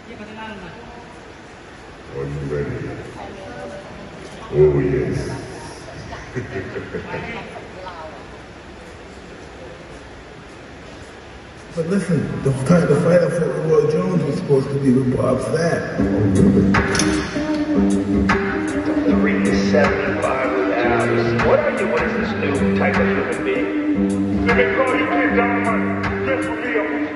Are you ready? Oh yes. But listen, the fight I fought with Roy Jones was supposed to be with Bob Sapp. 375 hours. What are you? What is this new type of human being? Let me call you Kid Dynamite. Just for me, I'm gonna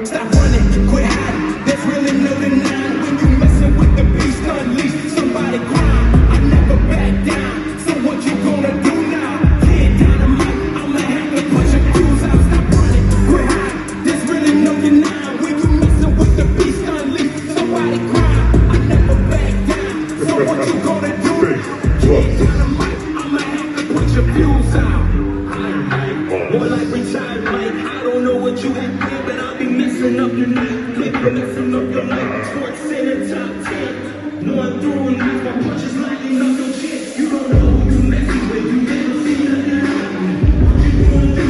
Stop running, quit hiding. There's really no denying when you messing with the beast. Unleash somebody grind. I never back down. So what you gonna do now? Kid Dynamite, I'ma have to put your fuse out. Stop running, quit hiding. There's really no denying when you messing with the beast. Unleash somebody grind. I never back down. So what you gonna do now? Kid Dynamite, I'ma have to put your fuse out. More like retired Mike. I don't know what you had planned, but I'll be messing up your night. Maybe messing up your life. Sports Center top 10. No, I'm throwing these. My punches lighting up your chin. You don't know who you messing with. You never see nothing happen. What you gonna do?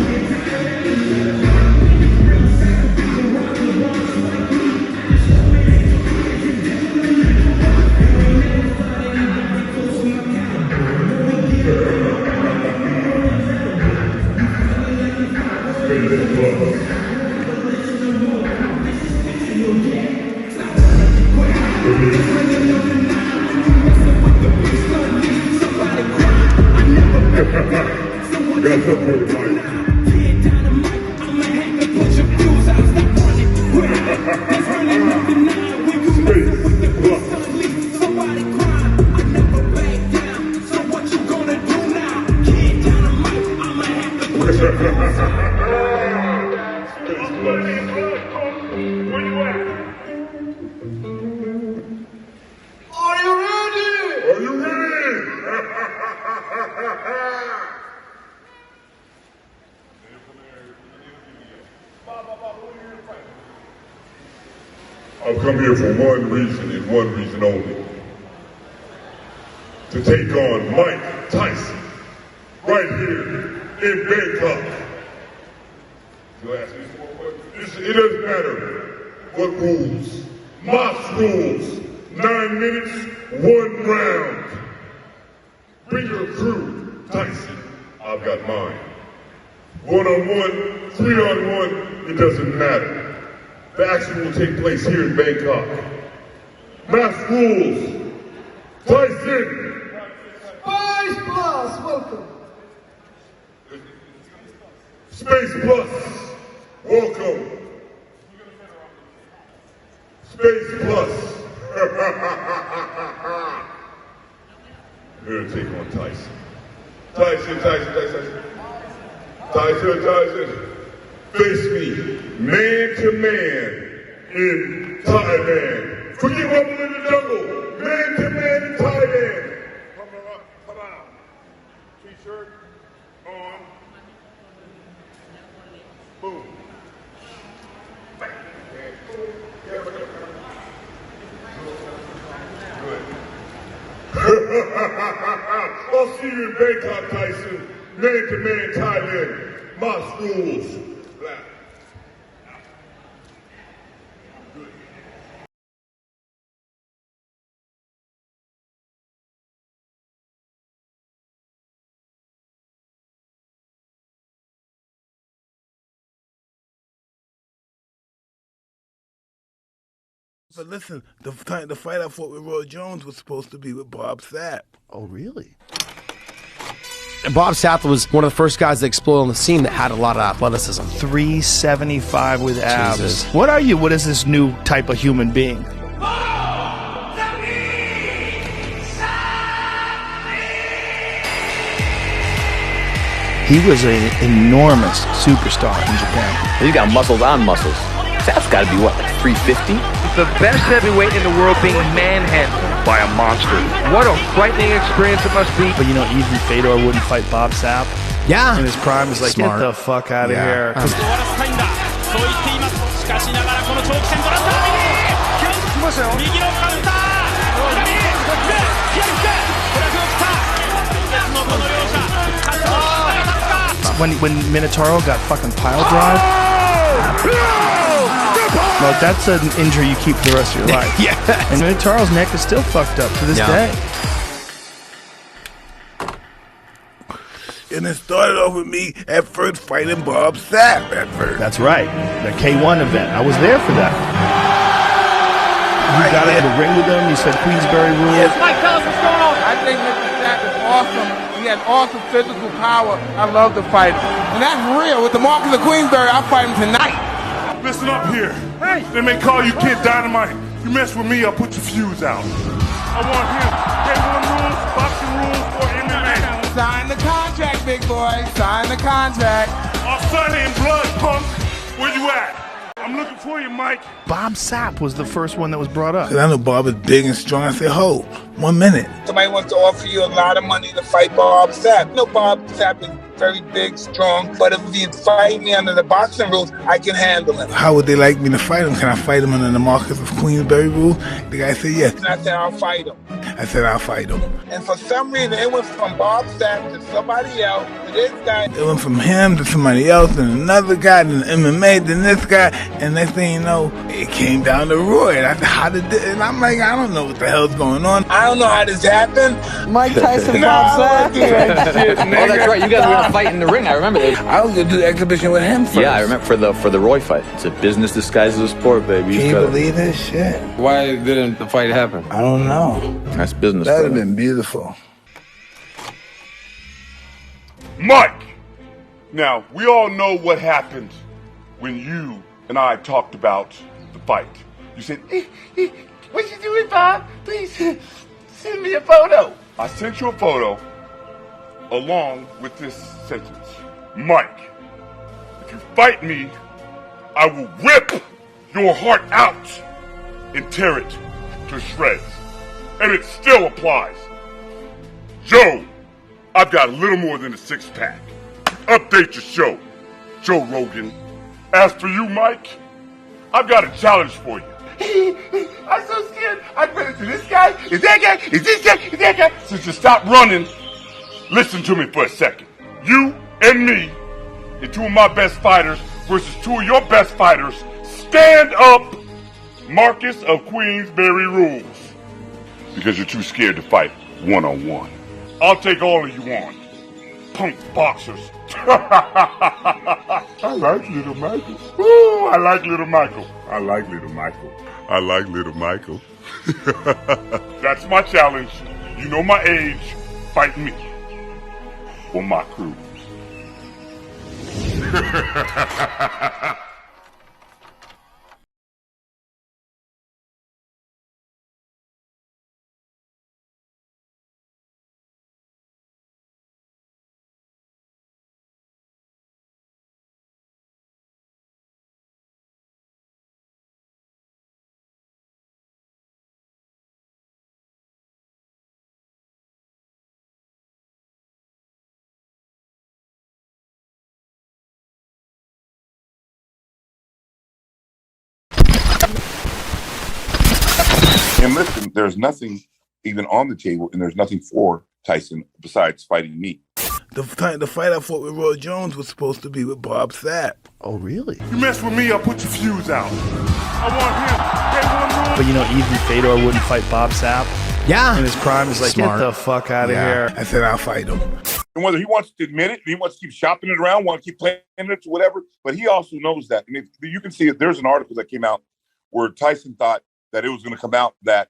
I've come here for one reason and one reason only. To take on Mike Tyson, right here in Bangkok. You'll ask me more questions. It doesn't matter what rules. Moss rules. 9 minutes, 1 round. Bring your crew, Tyson. I've got mine. 1-on-1, 3-on-1, it doesn't matter. The action will take place here in Bangkok. Mass rules. Tyson. Space Plus, welcome. Space Plus, welcome. Space Plus. Here to take on Tyson. Tyson. Face me, man to man in Thailand. Forget rumble in the jungle, man to man in Thailand. Come on. T-shirt on. Boom. Good. I'll see you in Bangkok, Tyson. Man to man Thailand. Moss rules. Black. But listen, the fight I fought with Roy Jones was supposed to be with Bob Sapp. Oh, really? And Bob Sapp was one of the first guys that exploded on the scene that had a lot of athleticism. 375 with abs. Jesus. What are you? What is this new type of human being? He was an enormous superstar in Japan. He's got muscles on muscles. Sapp's got to be, what, like 350? The best heavyweight in the world being manhandled by a monster. What a frightening experience it must be. But you know, even Fedor wouldn't fight Bob Sapp. Yeah. In his prime, was like, Smart. get the fuck out of here. When Minotauro got fucking pile drive. Well, that's an injury you keep for the rest of your life. Yeah. And Charles' neck is still fucked up to this day. And it started off with me at first fighting Bob Sapp at first. That's right. The K1 event. I was there for that. You got in the ring with him. You said Queensberry rules. Yes. Mike, tell us what's going on. I think Mr. Sapp is awesome. He has awesome physical power. I love to fight him. And that's real. With the Marcus of Queensberry, I'll fight him tonight. Listen up here. Hey. They may call you Kid Dynamite. You mess with me, I'll put your fuse out. I want him. K1 rules, boxing rules, or MMA. Sign the contract, big boy. Sign the contract. I'll sign it in blood, punk. Where you at? I'm looking for you, Mike. Bob Sapp was the first one that was brought up. Cause I know Bob is big and strong. I said, hold, 1 minute. Somebody wants to offer you a lot of money to fight Bob Sapp. You know Bob Sapp is very big, strong, but if you fight me under the boxing rules, I can handle him. How would they like me to fight him? Can I fight him under the Marcus of Queensberry rules? The guy said yes. And I said, I'll fight him. I said, I'll fight him. And for some reason, it went from Bob Sapp to somebody else, to this guy. It went from him to somebody else, then another guy, then MMA, then this guy, and next thing you know, it came down to Roy. I said, how did this? And I'm like, I don't know what the hell's going on. I don't know how this happened. Mike Tyson, Bob Sapp. Oh, that's right. You guys were gonna fight in the ring. I remember this. I was gonna do the exhibition with him first. Yeah, I remember for the Roy fight. It's a business disguised as a sport, baby. Can you believe this shit? Why didn't the fight happen? I don't know. That's business. That'd have brother. been beautiful. Mike! Now, we all know what happened when you and I talked about the fight. You said, what you doing, Bob? Please send me a photo. I sent you a photo along with this sentence. Mike, if you fight me, I will rip your heart out and tear it to shreds. And it still applies. Joe, I've got a little more than a six-pack. Update your show, Joe Rogan. As for you, Mike, I've got a challenge for you. I'm so scared. I've been into this guy. Is that guy? Is this guy? Is that guy? Since you stopped running, listen to me for a second. You and me, and two of my best fighters versus two of your best fighters. Stand up, Marcus of Queensberry rules. Because you're too scared to fight one-on-one. I'll take all of you on. Punk boxers. I like little Michael. Ooh, I like little Michael. I like little Michael. I like little Michael. That's my challenge. You know my age. Fight me. Or my crew. And listen, there's nothing even on the table, and there's nothing for Tyson besides fighting me. The fight I fought with Roy Jones was supposed to be with Bob Sapp. Oh, really? You mess with me, I'll put your fuse out. I want him. K1 rules. But you know, even Fedor wouldn't fight Bob Sapp. Yeah. In his prime, he's like, Smart. get the fuck out of here. I said, I'll fight him. And whether he wants to admit it, he wants to keep shopping it around, want to keep playing it or whatever, but he also knows that. And if you can see it, there's an article that came out where Tyson thought that it was going to come out that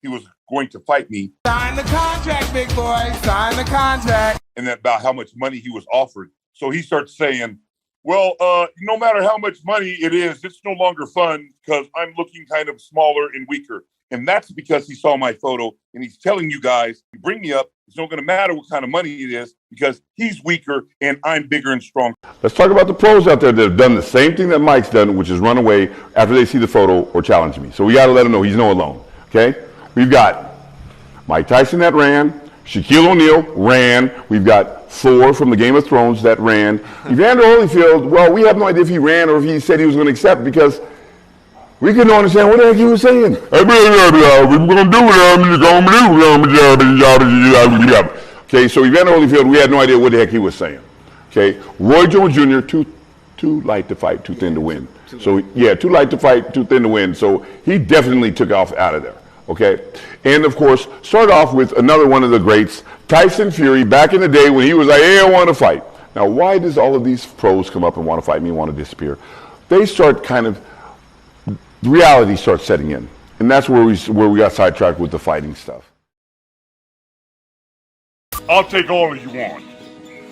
he was going to fight me. Sign the contract, big boy. Sign the contract. And then about how much money he was offered. So he starts saying, well, no matter how much money it is, it's no longer fun because I'm looking kind of smaller and weaker. And that's because he saw my photo and he's telling you guys, you bring me up, it's not going to matter what kind of money it is because he's weaker and I'm bigger and stronger. Let's talk about the pros out there that have done the same thing that Mike's done, which is run away after they see the photo or challenge me. So we got to let him know he's no alone, okay? We've got Mike Tyson that ran, Shaquille O'Neal ran, we've got Thor from the Game of Thrones that ran. Evander Holyfield, well, we have no idea if he ran or if he said he was going to accept because we couldn't understand what the heck he was saying. Okay, so Evander Holyfield, we had no idea what the heck he was saying. Okay, Roy Jones Jr., too light to fight, too thin to win. So yeah, too light to fight, too thin to win. So he definitely took off out of there. Okay, and of course, start off with another one of the greats, Tyson Fury, back in the day when he was like, hey, I want to fight. Now, why does all of these pros come up and want to fight me, want to disappear? They start kind of, reality starts setting in. And that's where we got sidetracked with the fighting stuff. I'll take all of you on.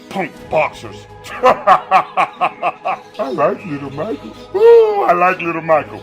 Punk boxers. I like little Michael. Ooh, I like little Michael.